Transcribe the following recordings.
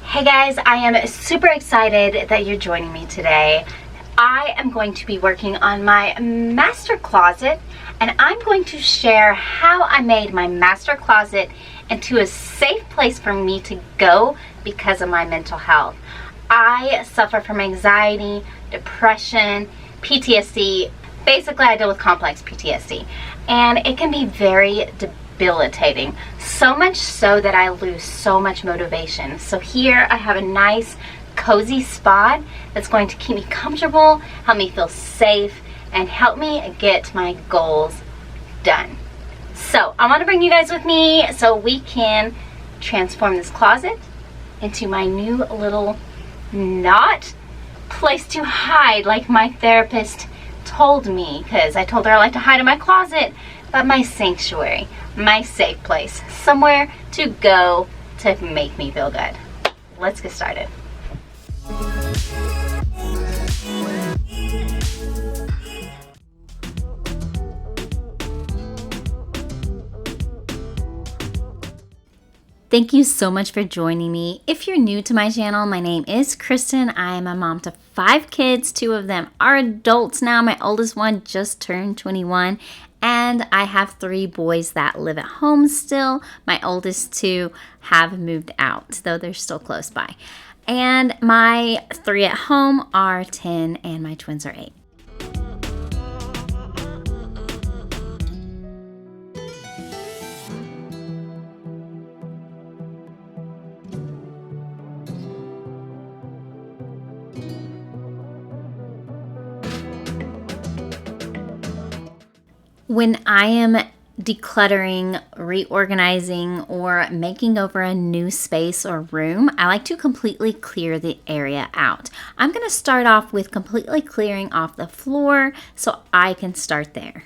Hey guys, I am super excited that you're joining me today. I am going to be working on my master closet, and I'm going to share how I made my master closet into a safe place for me to go because of my mental health. I suffer from anxiety, depression, PTSD. Basically, I deal with complex PTSD, and it can be very debilitating. So much so that I lose so much motivation. So here I have a nice cozy spot that's going to keep me comfortable, help me feel safe, and help me get my goals done. So I want to bring you guys with me so we can transform this closet into my new little not place to hide like my therapist told me, because I told her I like to hide in my closet, but my sanctuary, my safe place, somewhere to go to make me feel good. Let's get started. Thank you so much for joining me. If you're new to my channel, my name is Kristen. I am a mom to 5 kids. 2 of them are adults now. My oldest one just turned 21. And I have 3 boys that live at home still. My oldest 2 have moved out, though they're still close by. And my 3 at home are 10 and my twins are 8. When I am decluttering, reorganizing, or making over a new space or room, I like to completely clear the area out. I'm going to start off with completely clearing off the floor so I can start there.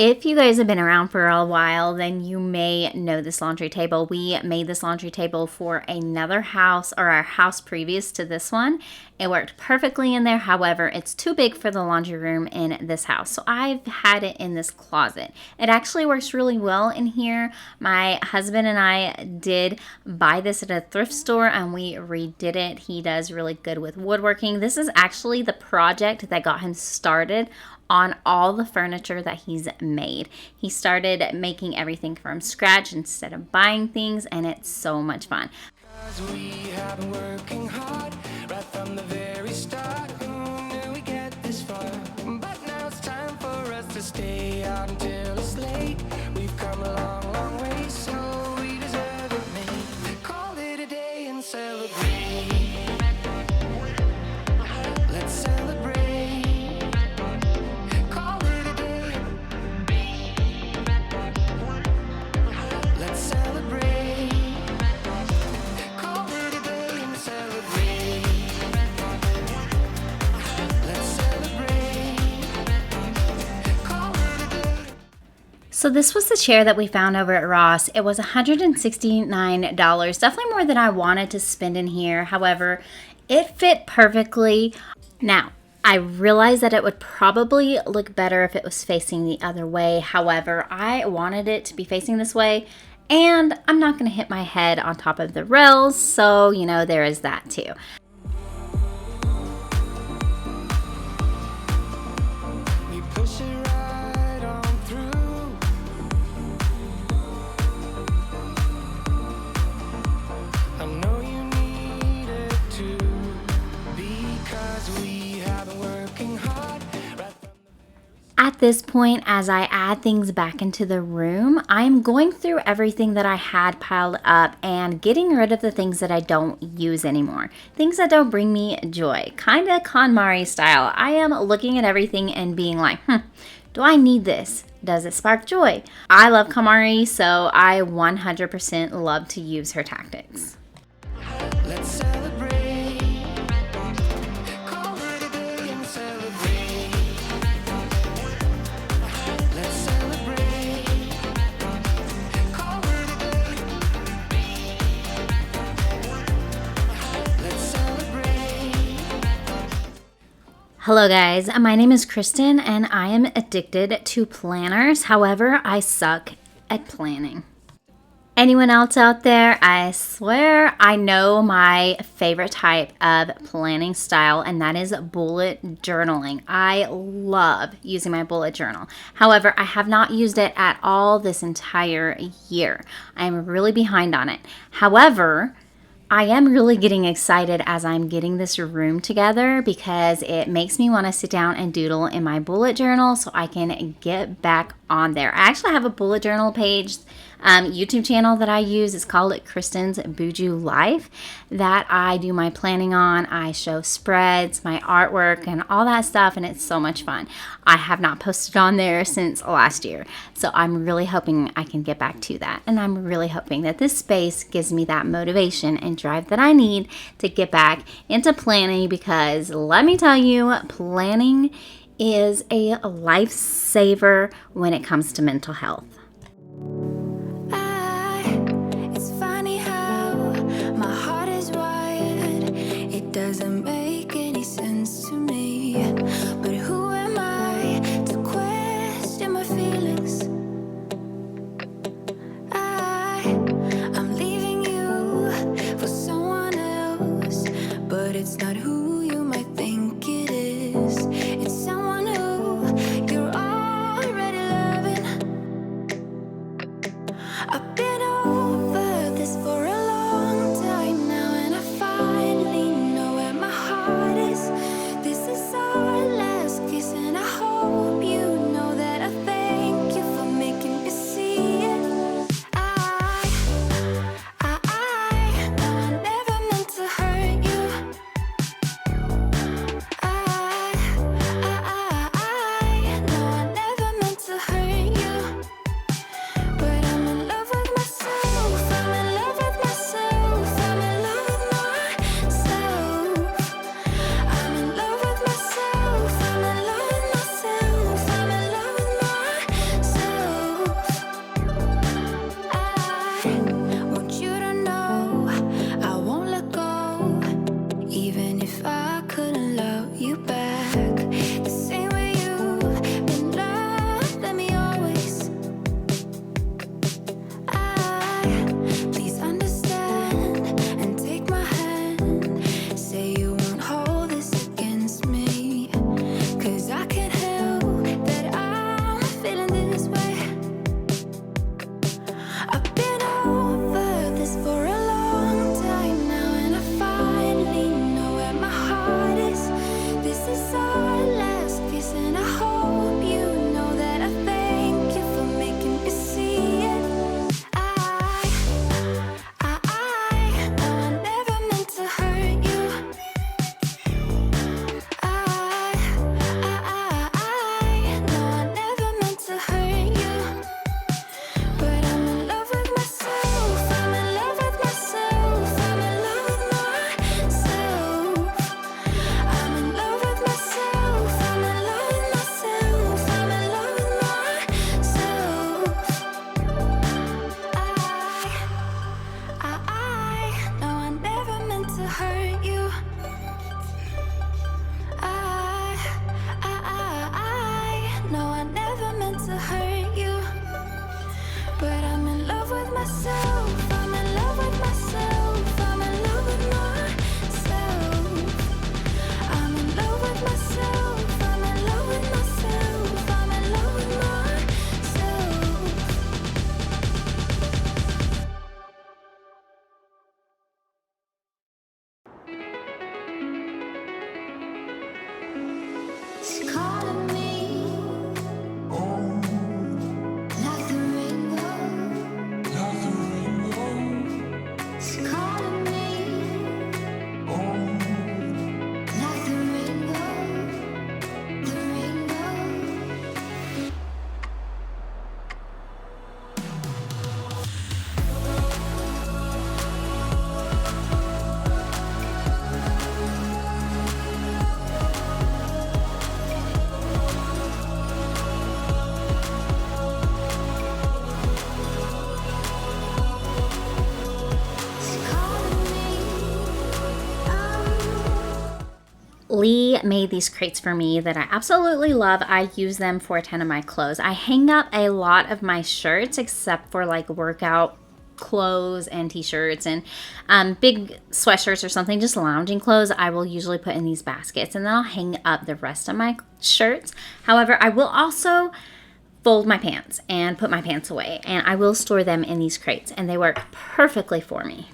If you guys have been around for a while, then you may know this laundry table. We made this laundry table for another house, or our house previous to this one. It worked perfectly in there. However, it's too big for the laundry room in this house. So I've had it in this closet. It actually works really well in here. My husband and I did buy this at a thrift store and we redid it. He does really good with woodworking. This is actually the project that got him started on all the furniture that he's made. He started making everything from scratch instead of buying things, and it's so much fun. We have been working hard right from the very start. Who knew we get this far? But now it's time for us to stay out until it's late. We've come a long, long way, so we deserve it, mate. Call it a day and celebrate. Let's celebrate. So this was the chair that we found over at Ross. It was $169, definitely more than I wanted to spend in here. However, it fit perfectly. Now, I realized that it would probably look better if it was facing the other way. However, I wanted it to be facing this way, and I'm not going to hit my head on top of the rails, so, you know, there is that too. At this point, as I add things back into the room, I'm going through everything that I had piled up and getting rid of the things that I don't use anymore. Things that don't bring me joy. Kind of KonMari style. I am looking at everything and being like, do I need this? Does it spark joy? I love KonMari, so I 100% love to use her tactics. Let's celebrate. Hello guys, my name is Kristen and I am addicted to planners. However, I suck at planning. Anyone else out there? I swear I know my favorite type of planning style, and that is bullet journaling. I love using my bullet journal. However, I have not used it at all this entire year. I'm really behind on it. However, I am really getting excited as I'm getting this room together because it makes me want to sit down and doodle in my bullet journal so I can get back on there. I actually have a bullet journal page, YouTube channel that I use. It's called Kristen's Buju Life that I do my planning on. I show spreads, my artwork, and all that stuff, and it's so much fun. I have not posted on there since last year, so I'm really hoping I can get back to that. And I'm really hoping that this space gives me that motivation and drive that I need to get back into planning, because let me tell you, planning is a lifesaver when it comes to mental health. It's funny how my heart is wired. It doesn't make any sense to me. But who am I to question my feelings? I'm leaving you for someone else, but it's not who you might think it is. It's someone who you're already loving. I've been over this for a long time now, and I finally know where my heart is. This is our last kiss, and I hope you know that I thank you for making me see it. I know I never meant to hurt you. I know I never meant to hurt you. But I'm in love with myself. I'm in love with myself. I'm in love with myself. I'm in love with myself. I'm in love with myself. I'm in love with myself. I want you to know I won't let go, even if I couldn't love you back the same way you've been loving me always. Please understand and take my hand. Say you won't hold this against me, 'cause I can't help that I'm feeling this way. I've been over this for a long time now, and I finally know where my heart is. This is our last kiss, and I hope you know that I thank you for making me see it. I know I never meant to hurt you. I know I never meant to hurt you. But I'm in love with myself. I'm in love with myself. I'm in love with myself. I'm in love with myself. I'm in love with myself. I'm in love with myself. I know I never meant to hurt you. I know I never meant to hurt you. But I'm in love with myself. I'm in love with myself. I'm in love with myself. I'm in love with myself. I'm in love with myself. I'm in love with myself. It's calling me like the rainbow. It's calling me like the rainbow. The rainbow. Lee made these crates for me that I absolutely love. I use them for a ton of my clothes. I hang up a lot of my shirts except for like workout clothes and t-shirts and big sweatshirts or something, just lounging clothes. I will usually put in these baskets, and then I'll hang up the rest of my shirts. However, I will also fold my pants and put my pants away, and I will store them in these crates, and they work perfectly for me.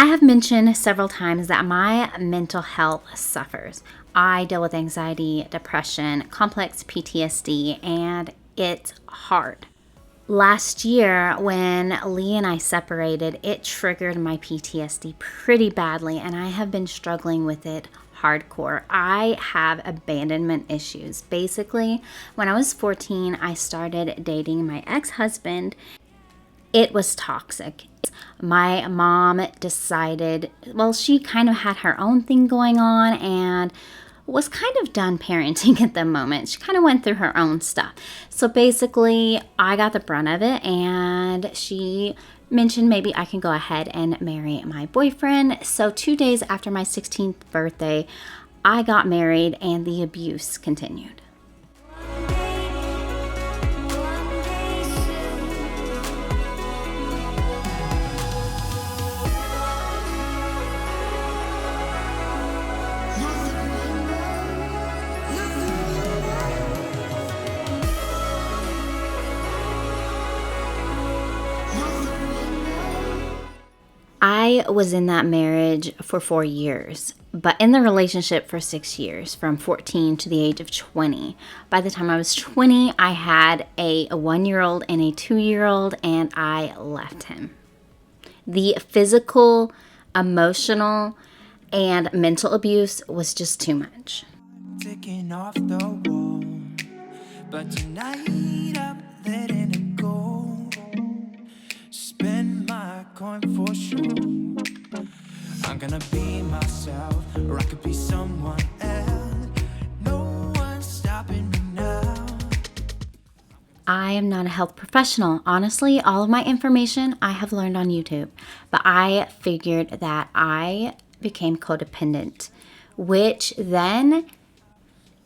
I have mentioned several times that my mental health suffers. I deal with anxiety, depression, complex PTSD, and it's hard. Last year, when Lee and I separated, it triggered my PTSD pretty badly, and I have been struggling with it hardcore. I have abandonment issues. Basically, when I was 14, I started dating my ex-husband. It was toxic. My mom decided, well, she kind of had her own thing going on and was kind of done parenting at the moment. She kind of went through her own stuff. So basically, I got the brunt of it, and she mentioned maybe I can go ahead and marry my boyfriend. So 2 days after my 16th birthday, I got married, and the abuse continued. I was in that marriage for 4 years, but in the relationship for 6 years, from 14 to the age of 20. By the time I was 20, I had a 1-year-old and a 2-year-old, and I left him. The physical, emotional, and mental abuse was just too much. Ticking off the wall, but tonight I'm letting it go. Spend my coin for sure. I'm gonna be myself, or I could be someone else. No one's stopping me now. I am not a health professional. Honestly, all of my information I have learned on YouTube, but I figured that I became codependent, which then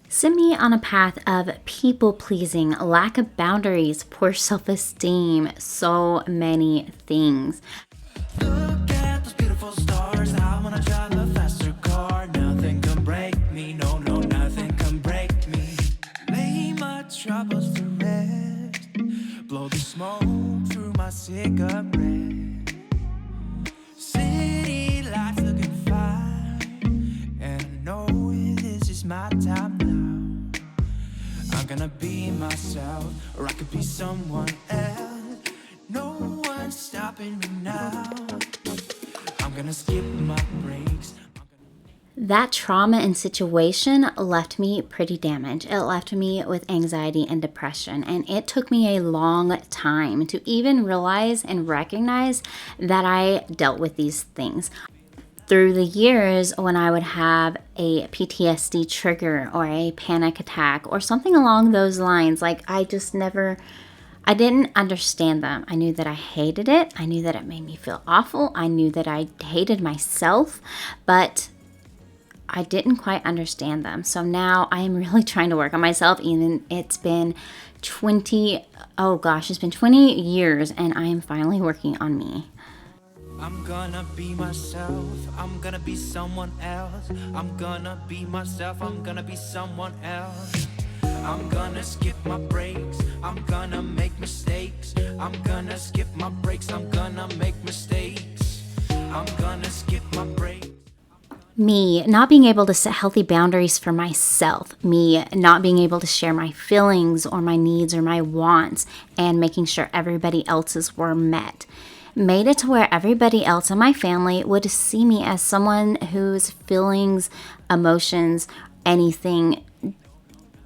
sent me on a path of people pleasing, lack of boundaries, poor self-esteem, so many things. Look at those beautiful stars. I wanna drive a faster car. Nothing can break me. No, no, nothing can break me. Lay my troubles to rest. Blow the smoke through my cigarette. City lights looking fine, and I know this is my time now. I'm gonna be myself, or I could be someone else. No one's stopping me now. I'm gonna skip my breaks. That trauma and situation left me pretty damaged. It left me with anxiety and depression, and it took me a long time to even realize and recognize that I dealt with these things. Through the years, when I would have a PTSD trigger or a panic attack or something along those lines, like I didn't understand them. I knew that I hated it. I knew that it made me feel awful. I knew that I hated myself, but I didn't quite understand them. So now I am really trying to work on myself. Even it's been 20 years, and I am finally working on me. I'm gonna be myself. I'm gonna be someone else. I'm gonna be myself. I'm gonna be someone else. I'm gonna skip my breaks. I'm gonna make mistakes. I'm gonna skip my breaks. I'm gonna make mistakes. I'm gonna skip my breaks. Me not being able to set healthy boundaries for myself, me not being able to share my feelings or my needs or my wants, and making sure everybody else's were met, made it to where everybody else in my family would see me as someone whose feelings, emotions, anything,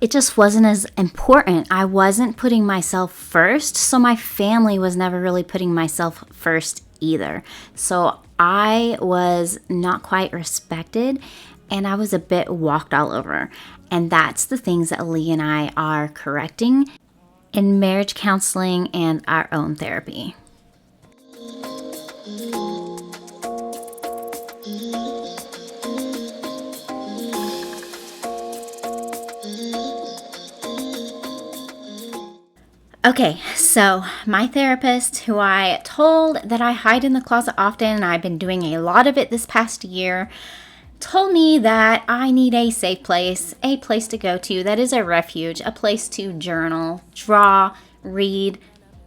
it just wasn't as important. I wasn't putting myself first, so my family was never really putting myself first either. So I was not quite respected, and I was a bit walked all over. And that's the things that Lee and I are correcting in marriage counseling and our own therapy. Okay, so my therapist, who I told that I hide in the closet often, and I've been doing a lot of it this past year, told me that I need a safe place, a place to go to that is a refuge, a place to journal, draw, read,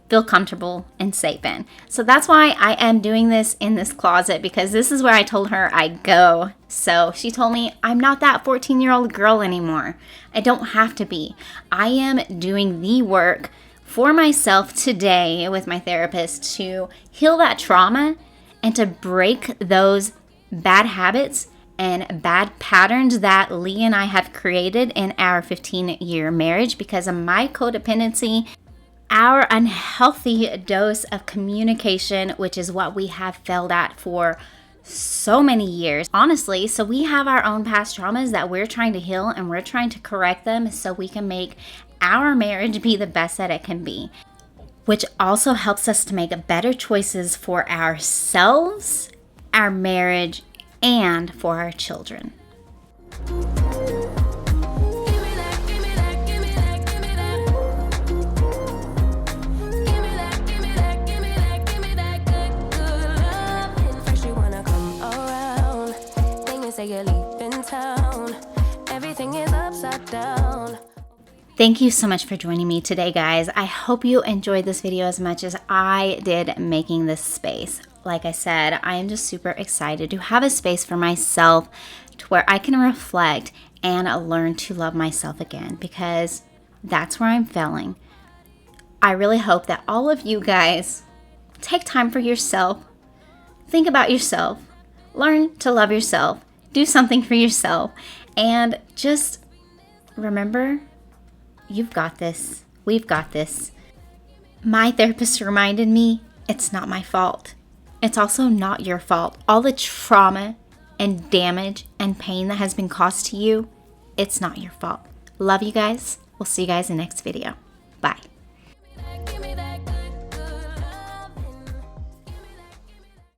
feel comfortable and safe in. So that's why I am doing this in this closet, because this is where I told her I go. So she told me I'm not that 14-year-old girl anymore. I don't have to be. I am doing the work for myself today with my therapist to heal that trauma and to break those bad habits and bad patterns that Lee and I have created in our 15-year marriage because of my codependency, our unhealthy dose of communication, which is what we have failed at for so many years. Honestly, so we have our own past traumas that we're trying to heal, and we're trying to correct them so we can make our marriage be the best that it can be, which also helps us to make better choices for ourselves, our marriage, and for our children. Thank you so much for joining me today, guys. I hope you enjoyed this video as much as I did making this space. Like I said, I am just super excited to have a space for myself to where I can reflect and learn to love myself again, because that's where I'm failing. I really hope that all of you guys take time for yourself, think about yourself, learn to love yourself, do something for yourself, and just remember, you've got this. We've got this. My therapist reminded me it's not my fault. It's also not your fault. All the trauma and damage and pain that has been caused to you, it's not your fault. Love you guys. We'll see you guys in the next video. Bye.